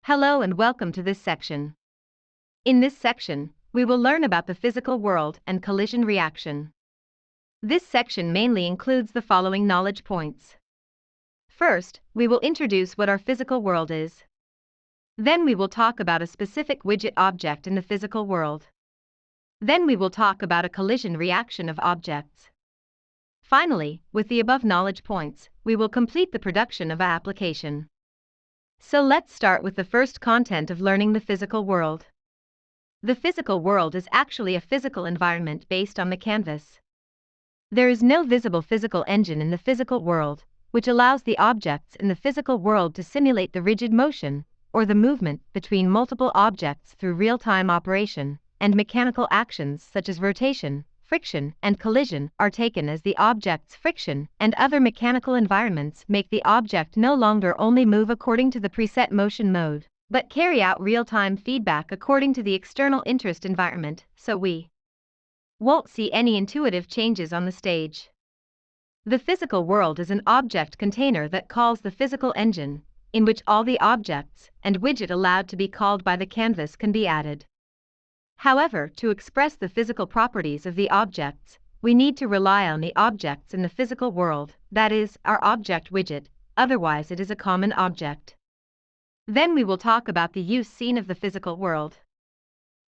Hello and welcome to this section. In this section, we will learn about the physical world and collision reaction. This section mainly includes the following knowledge points. First, we will introduce what our physical world is. Then we will talk about a specific widget object in the physical world. Then we will talk about a collision reaction of objects. Finally, with the above knowledge points, we will complete the production of an application. So let's start with the first content of learning the physical world. The physical world is actually a physical environment based on the canvas. There is no visible physical engine in the physical world, which allows the objects in the physical world to simulate the rigid motion, or the movement between multiple objects through real-time operation, and mechanical actions such as rotation, friction, and collision are taken as the object's friction and other mechanical environments make the object no longer only move according to the preset motion mode, but carry out real-time feedback according to the external interest environment, so we won't see any intuitive changes on the stage. The physical world is an object container that calls the physical engine, in which all the objects and widget allowed to be called by the canvas can be added. However, to express the physical properties of the objects, we need to rely on the objects in the physical world, that is, our object widget, otherwise it is a common object. Then we will talk about the use seen of the physical world.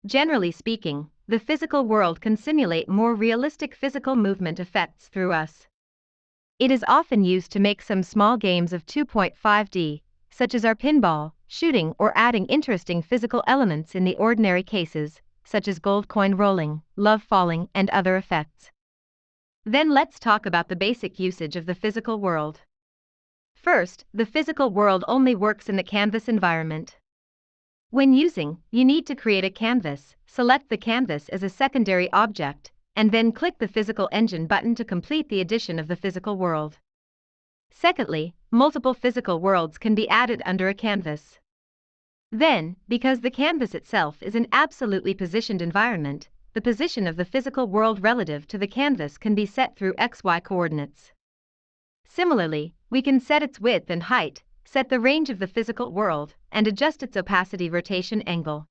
Generally speaking, the physical world can simulate more realistic physical movement effects through us. It is often used to make some small games of 2.5D, such as our pinball, shooting, or adding interesting physical elements in the ordinary cases, such as gold coin rolling, love falling, and other effects. Then let's talk about the basic usage of the physical world. First, the physical world only works in the canvas environment. When using, you need to create a canvas, select the canvas as a secondary object, and then click the physical engine button to complete the addition of the physical world. Secondly, multiple physical worlds can be added under a canvas. Then, because the canvas itself is an absolutely positioned environment, the position of the physical world relative to the canvas can be set through XY coordinates. Similarly, we can set its width and height, set the range of the physical world, and adjust its opacity rotation angle.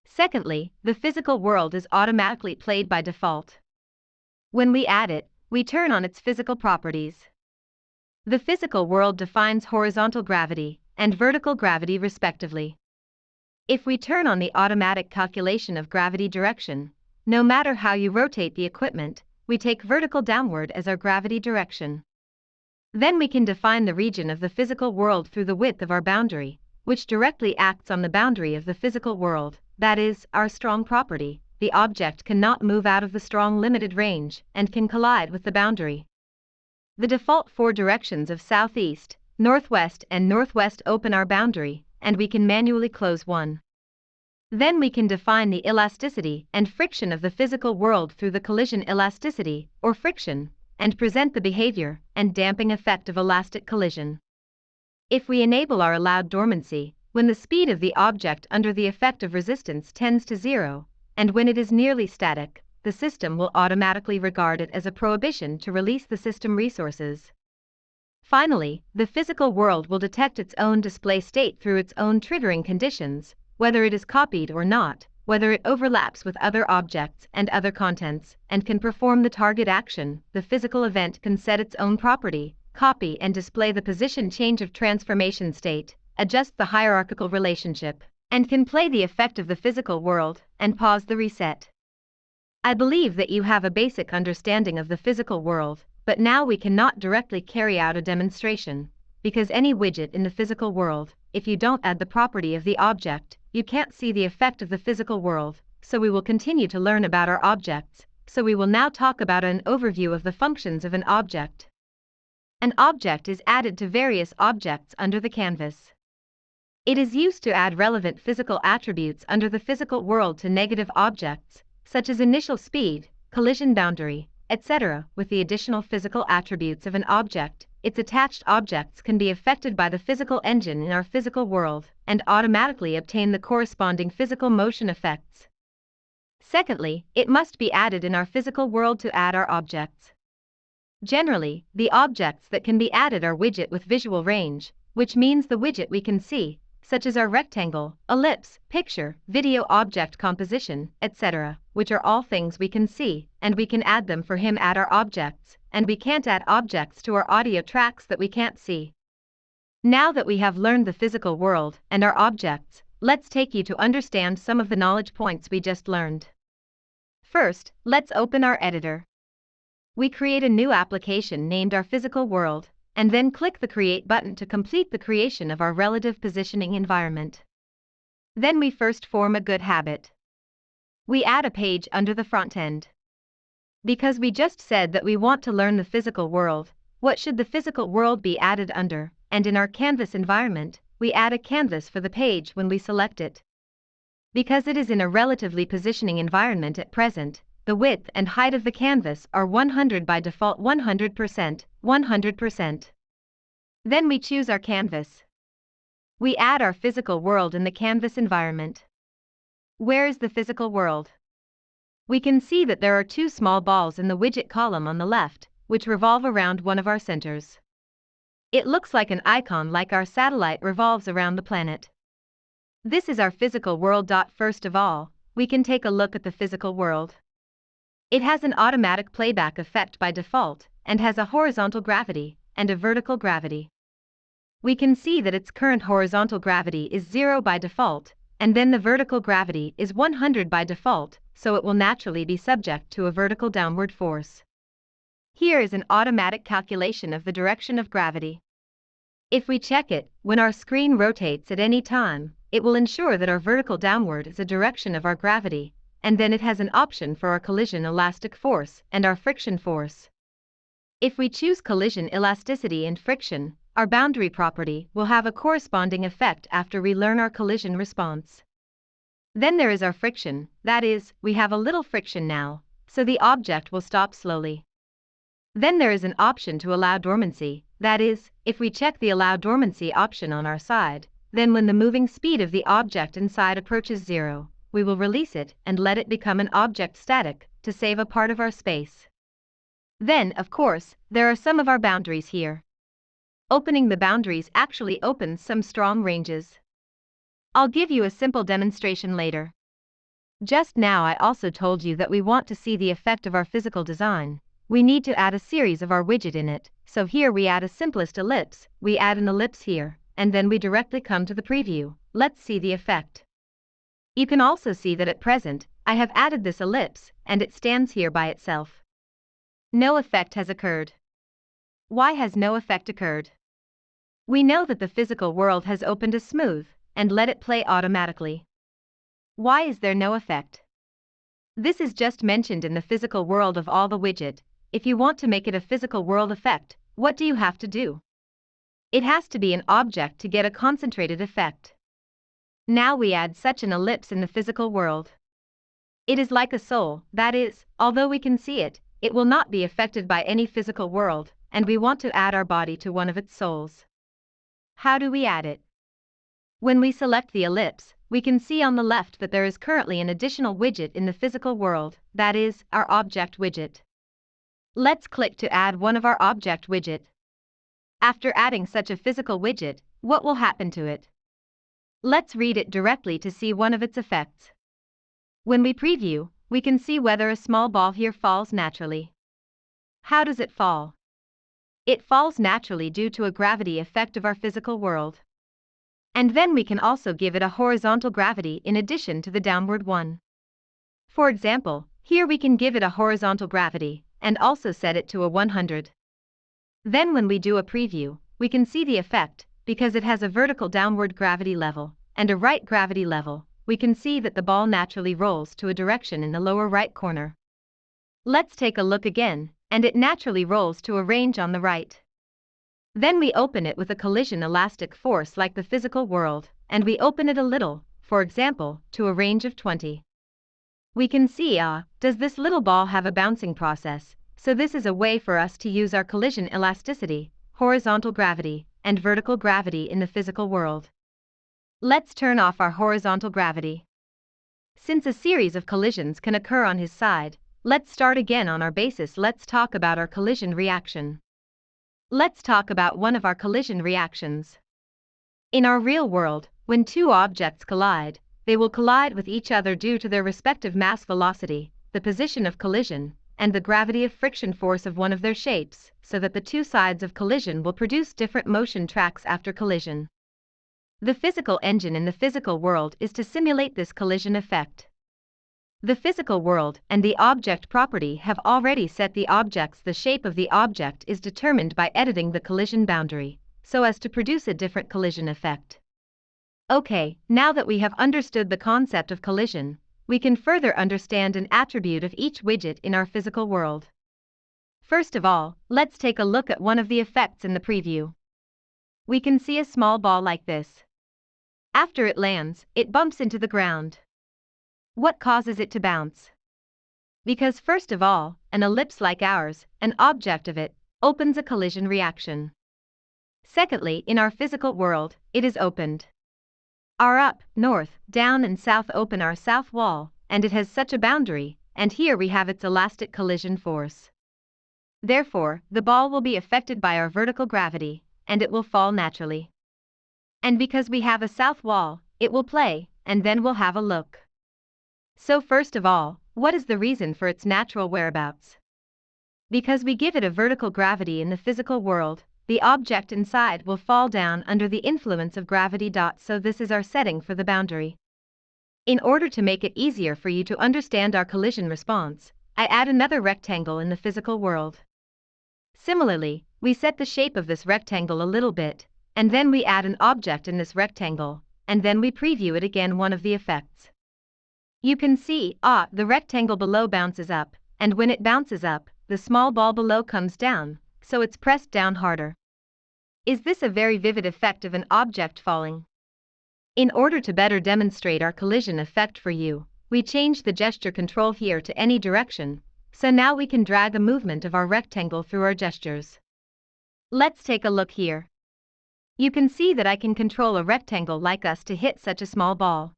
Secondly, the physical world is automatically played by default. When we add it, we turn on its physical properties. The physical world defines horizontal gravity and vertical gravity respectively. If we turn on the automatic calculation of gravity direction, no matter how you rotate the equipment, we take vertical downward as our gravity direction. Then we can define the region of the physical world through the width of our boundary, which directly acts on the boundary of the physical world, that is, our strong property. The object cannot move out of the strong limited range and can collide with the boundary. The default four directions of southeast, northwest, and northwest open our boundary, and we can manually close one. Then we can define the elasticity and friction of the physical world through the collision elasticity, or friction, and present the behavior and damping effect of elastic collision. If we enable our allowed dormancy, when the speed of the object under the effect of resistance tends to zero, and when it is nearly static, the system will automatically regard it as a prohibition to release the system resources. Finally, the physical world will detect its own display state through its own triggering conditions, whether it is copied or not, whether it overlaps with other objects and other contents, and can perform the target action. The physical event can set its own property, copy and display the position change of transformation state, adjust the hierarchical relationship, and can play the effect of the physical world and pause the reset. I believe that you have a basic understanding of the physical world, but now we cannot directly carry out a demonstration, because any widget in the physical world, if you don't add the property of the object, you can't see the effect of the physical world, so we will continue to learn about our objects, so we will now talk about an overview of the functions of an object. An object is added to various objects under the canvas. It is used to add relevant physical attributes under the physical world to negative objects, such as initial speed, collision boundary, etc. With the additional physical attributes of an object, its attached objects can be affected by the physical engine in our physical world and automatically obtain the corresponding physical motion effects. Secondly, it must be added in our physical world to add our objects. Generally, the objects that can be added are widget with visual range, which means the widget we can see, such as our rectangle, ellipse, picture, video object composition, etc., which are all things we can see, and we can add them for him add our objects, and we can't add objects to our audio tracks that we can't see. Now that we have learned the physical world and our objects, let's take you to understand some of the knowledge points we just learned. First, let's open our editor. We create a new application named our physical world, and then click the Create button to complete the creation of our relative positioning environment. Then we first form a good habit. We add a page under the front end. Because we just said that we want to learn the physical world, what should the physical world be added under? And in our canvas environment, we add a canvas for the page when we select it. Because it is in a relatively positioning environment at present, the width and height of the canvas are 100 by default 100%, 100%. Then we choose our canvas. We add our physical world in the canvas environment. Where is the physical world? We can see that there are two small balls in the widget column on the left, which revolve around one of our centers. It looks like an icon like our satellite revolves around the planet. This is our physical world. First of all, we can take a look at the physical world. It has an automatic playback effect by default, and has a horizontal gravity and a vertical gravity. We can see that its current horizontal gravity is 0 by default, and then the vertical gravity is 100 by default, so it will naturally be subject to a vertical downward force. Here is an automatic calculation of the direction of gravity. If we check it, when our screen rotates at any time, it will ensure that our vertical downward is the direction of our gravity, and then it has an option for our collision elastic force and our friction force. If we choose collision elasticity and friction, our boundary property will have a corresponding effect after we learn our collision response. Then there is our friction, that is, we have a little friction now, so the object will stop slowly. Then there is an option to allow dormancy, that is, if we check the allow dormancy option on our side, then when the moving speed of the object inside approaches 0, we will release it and let it become an object static to save a part of our space. Then, of course, there are some of our boundaries here. Opening the boundaries actually opens some strong ranges. I'll give you a simple demonstration later. Just now I also told you that we want to see the effect of our physical design. We need to add a series of our widget in it, so here we add a simplest ellipse, we add an ellipse here, and then we directly come to the preview. Let's see the effect. You can also see that at present, I have added this ellipse, and it stands here by itself. No effect has occurred. Why has no effect occurred? We know that the physical world has opened a smooth, and let it play automatically. Why is there no effect? This is just mentioned in the physical world of all the widget. If you want to make it a physical world effect, what do you have to do? It has to be an object to get a concentrated effect. Now we add such an ellipse in the physical world. It is like a soul, that is, although we can see it, it will not be affected by any physical world, and we want to add our body to one of its souls. How do we add it? When we select the ellipse, we can see on the left that there is currently an additional widget in the physical world, that is, our object widget. Let's click to add one of our object widget. After adding such a physical widget, what will happen to it? Let's read it directly to see one of its effects. When we preview, we can see whether a small ball here falls naturally. How does it fall? It falls naturally due to a gravity effect of our physical world. And then we can also give it a horizontal gravity in addition to the downward one. For example, here we can give it a horizontal gravity, and also set it to a 100. Then when we do a preview, we can see the effect, because it has a vertical downward gravity level, and a right gravity level, we can see that the ball naturally rolls to a direction in the lower right corner. Let's take a look again, and it naturally rolls to a range on the right. Then we open it with a collision elastic force like the physical world, and we open it a little, for example, to a range of 20. We can see, does this little ball have a bouncing process? So this is a way for us to use our collision elasticity, horizontal gravity, and vertical gravity in the physical world. Let's turn off our horizontal gravity. Since a series of collisions can occur on his side, let's start again on our basis. Let's talk about our collision reaction. Let's talk about one of our collision reactions. In our real world, when two objects collide, they will collide with each other due to their respective mass velocity, the position of collision, and the gravity of friction force of one of their shapes, so that the two sides of collision will produce different motion tracks after collision. The physical engine in the physical world is to simulate this collision effect. The physical world and the object property have already set the objects. The shape of the object is determined by editing the collision boundary, so as to produce a different collision effect. Okay, now that we have understood the concept of collision, we can further understand an attribute of each widget in our physical world. First of all, let's take a look at one of the effects in the preview. We can see a small ball like this. After it lands, it bumps into the ground. What causes it to bounce? Because first of all, an ellipse like ours, an object of it, opens a collision reaction. Secondly, in our physical world, it is opened. Our up, north, down and south open our south wall, and it has such a boundary, and here we have its elastic collision force. Therefore, the ball will be affected by our vertical gravity, and it will fall naturally. And because we have a south wall, it will play, and then we'll have a look. So first of all, what is the reason for its natural whereabouts? Because we give it a vertical gravity in the physical world, the object inside will fall down under the influence of gravity. So this is our setting for the boundary. In order to make it easier for you to understand our collision response, I add another rectangle in the physical world. Similarly, we set the shape of this rectangle a little bit, and then we add an object in this rectangle, and then we preview it again. One of the effects. You can see, the rectangle below bounces up, and when it bounces up, the small ball below comes down, so it's pressed down harder. Is this a very vivid effect of an object falling? In order to better demonstrate our collision effect for you, we change the gesture control here to any direction, so now we can drag a movement of our rectangle through our gestures. Let's take a look here. You can see that I can control a rectangle like us to hit such a small ball.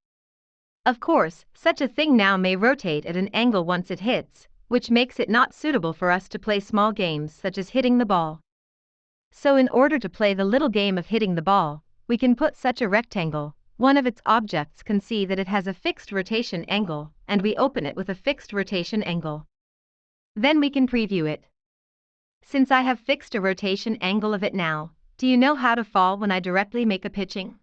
Of course, such a thing now may rotate at an angle once it hits, which makes it not suitable for us to play small games such as hitting the ball. So in order to play the little game of hitting the ball, we can put such a rectangle. One of its objects can see that it has a fixed rotation angle, and we open it with a fixed rotation angle. Then we can preview it. Since I have fixed a rotation angle of it now, do you know how to fall when I directly make a pitching?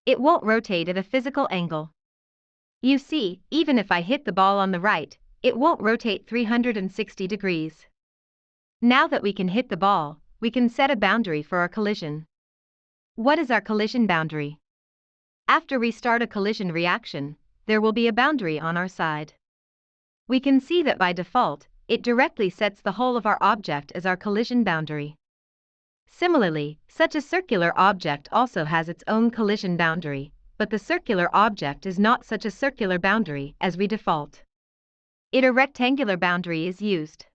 It won't rotate at a physical angle. You see, even if I hit the ball on the right, it won't rotate 360 degrees. Now that we can hit the ball, we can set a boundary for our collision. What is our collision boundary? After we start a collision reaction, there will be a boundary on our side. We can see that by default, it directly sets the whole of our object as our collision boundary. Similarly, such a circular object also has its own collision boundary, but the circular object is not such a circular boundary as we default. A rectangular boundary is used.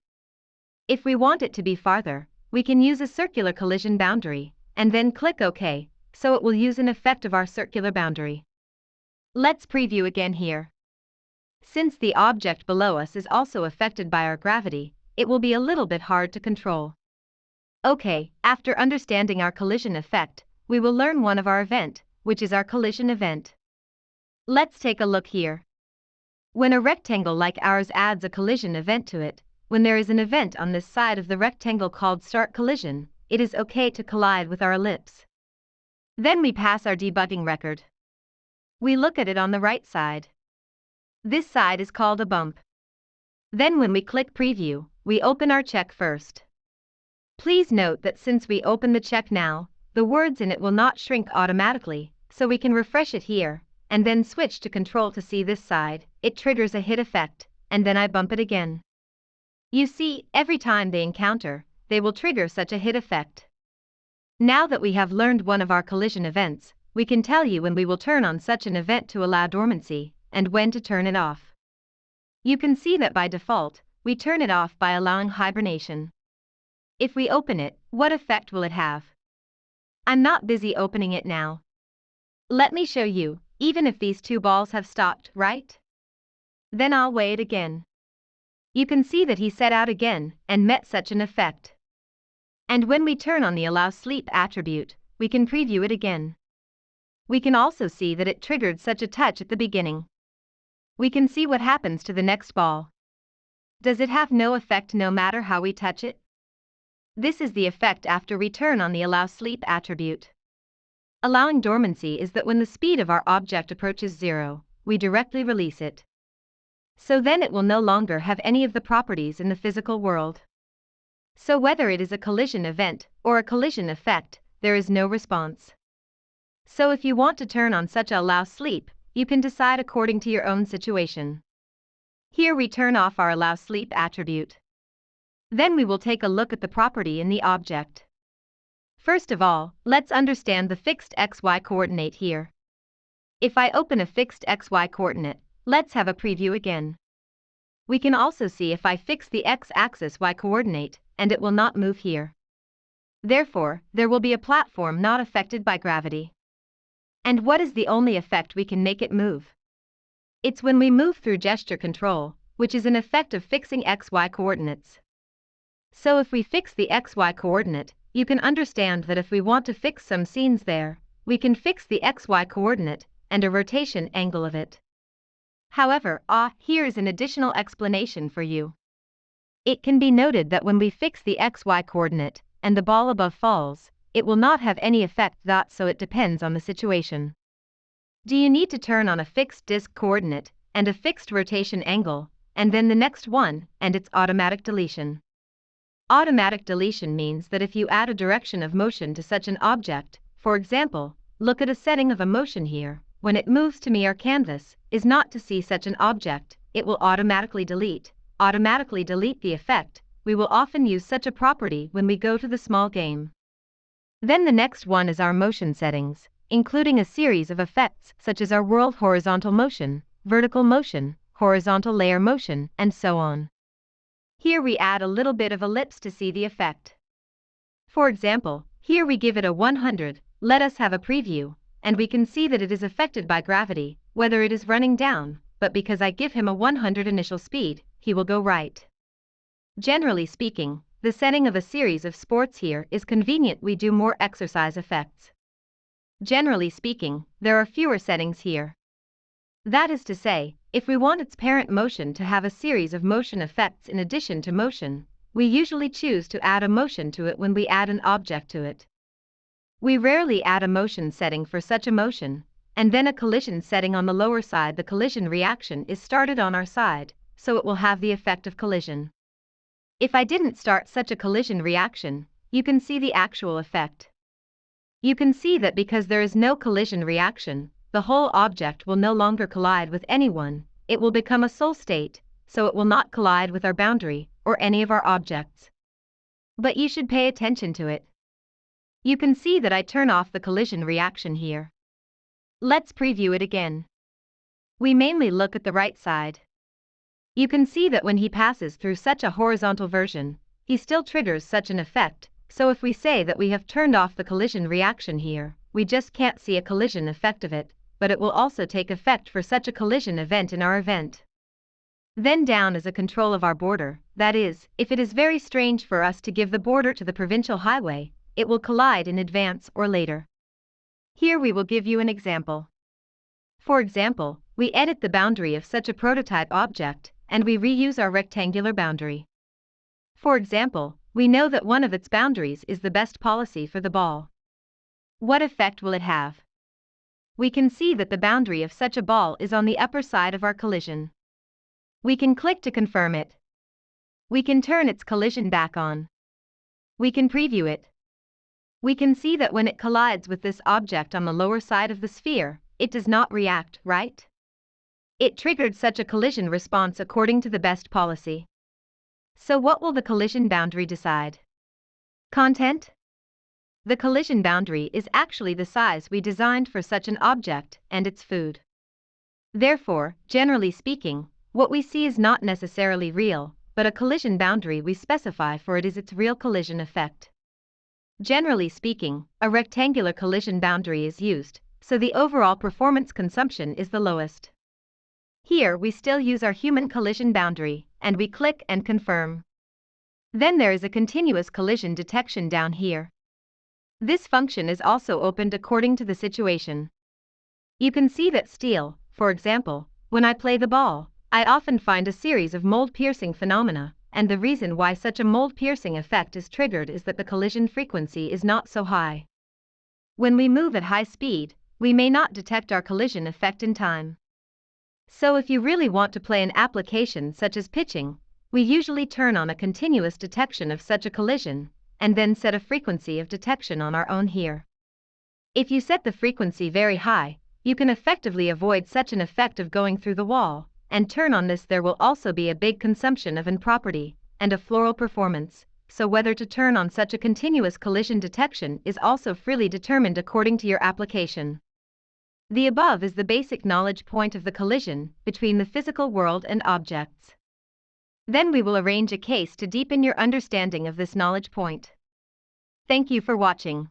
If we want it to be farther, we can use a circular collision boundary, and then click OK, so it will use an effect of our circular boundary. Let's preview again here. Since the object below us is also affected by our gravity, it will be a little bit hard to control. Okay, after understanding our collision effect, we will learn one of our event, which is our collision event. Let's take a look here. When a rectangle like ours adds a collision event to it, when there is an event on this side of the rectangle called start collision, it is okay to collide with our ellipse. Then we pass our debugging record. We look at it on the right side. This side is called a bump. Then when we click preview, we open our check first. Please note that since we open the check now, the words in it will not shrink automatically, so we can refresh it here, and then switch to control to see this side. It triggers a hit effect, and then I bump it again. You see, every time they encounter, they will trigger such a hit effect. Now that we have learned one of our collision events, we can tell you when we will turn on such an event to allow dormancy, and when to turn it off. You can see that by default, we turn it off by allowing hibernation. If we open it, what effect will it have? I'm not busy opening it now. Let me show you, even if these two balls have stopped, right? Then I'll weigh it again. You can see that he set out again and met such an effect. And when we turn on the allow sleep attribute, we can preview it again. We can also see that it triggered such a touch at the beginning. We can see what happens to the next ball. Does it have no effect no matter how we touch it? This is the effect after we turn on the allow sleep attribute. Allowing dormancy is that when the speed of our object approaches 0, we directly release it. So then it will no longer have any of the properties in the physical world. So whether it is a collision event or a collision effect, there is no response. So if you want to turn on such a allow sleep, you can decide according to your own situation. Here we turn off our allow sleep attribute. Then we will take a look at the property in the object. First of all, let's understand the fixed xy coordinate here. If I open a fixed xy coordinate, let's have a preview again. We can also see if I fix the x-axis y coordinate, and it will not move here. Therefore, there will be a platform not affected by gravity. And what is the only effect we can make it move? It's when we move through gesture control, which is an effect of fixing xy coordinates. So if we fix the xy coordinate, you can understand that if we want to fix some scenes there, we can fix the xy coordinate and a rotation angle of it. However, here is an additional explanation for you. It can be noted that when we fix the xy coordinate and the ball above falls, it will not have any effect, so it depends on the situation. Do you need to turn on a fixed disk coordinate and a fixed rotation angle, and then the next one, and it's automatic deletion? Automatic deletion means that if you add a direction of motion to such an object, for example, look at a setting of a motion here, when it moves to me or canvas, is not to see such an object, it will automatically delete the effect. We will often use such a property when we go to the small game. Then the next one is our motion settings, including a series of effects such as our world horizontal motion, vertical motion, horizontal layer motion, and so on. Here we add a little bit of ellipse to see the effect. For example, here we give it a 100, let us have a preview, and we can see that it is affected by gravity, whether it is running down, but because I give him a 100 initial speed, he will go right. Generally speaking, the setting of a series of sports here is convenient. We do more exercise effects. Generally speaking, there are fewer settings here. That is to say, if we want its parent motion to have a series of motion effects in addition to motion, we usually choose to add a motion to it when we add an object to it. We rarely add a motion setting for such a motion, and then a collision setting on the lower side. The collision reaction is started on our side, so it will have the effect of collision. If I didn't start such a collision reaction, you can see the actual effect. You can see that because there is no collision reaction, the whole object will no longer collide with anyone, it will become a sole state, so it will not collide with our boundary or any of our objects. But you should pay attention to it. You can see that I turn off the collision reaction here. Let's preview it again. We mainly look at the right side. You can see that when he passes through such a horizontal version, he still triggers such an effect, so if we say that we have turned off the collision reaction here, we just can't see a collision effect of it, but it will also take effect for such a collision event in our event. Then down is a control of our border, that is, if it is very strange for us to give the border to the provincial highway, it will collide in advance or later. Here we will give you an example. For example, we edit the boundary of such a prototype object, and we reuse our rectangular boundary. For example, we know that one of its boundaries is the best policy for the ball. What effect will it have? We can see that the boundary of such a ball is on the upper side of our collision. We can click to confirm it. We can turn its collision back on. We can preview it. We can see that when it collides with this object on the lower side of the sphere, it does not react, right? It triggered such a collision response according to the best policy. So what will the collision boundary decide? Content? The collision boundary is actually the size we designed for such an object and its food. Therefore, generally speaking, what we see is not necessarily real, but a collision boundary we specify for it is its real collision effect. Generally speaking, a rectangular collision boundary is used, so the overall performance consumption is the lowest. Here we still use our human collision boundary, and we click and confirm. Then there is a continuous collision detection down here. This function is also opened according to the situation. You can see that steel, for example, when I play the ball, I often find a series of mold-piercing phenomena, and the reason why such a mold-piercing effect is triggered is that the collision frequency is not so high. When we move at high speed, we may not detect our collision effect in time. So if you really want to play an application such as pitching, we usually turn on a continuous detection of such a collision, and then set a frequency of detection on our own here. If you set the frequency very high, you can effectively avoid such an effect of going through the wall, and turn on this. There will also be a big consumption of an property, and a floral performance, so whether to turn on such a continuous collision detection is also freely determined according to your application. The above is the basic knowledge point of the collision between the physical world and objects. Then we will arrange a case to deepen your understanding of this knowledge point. Thank you for watching.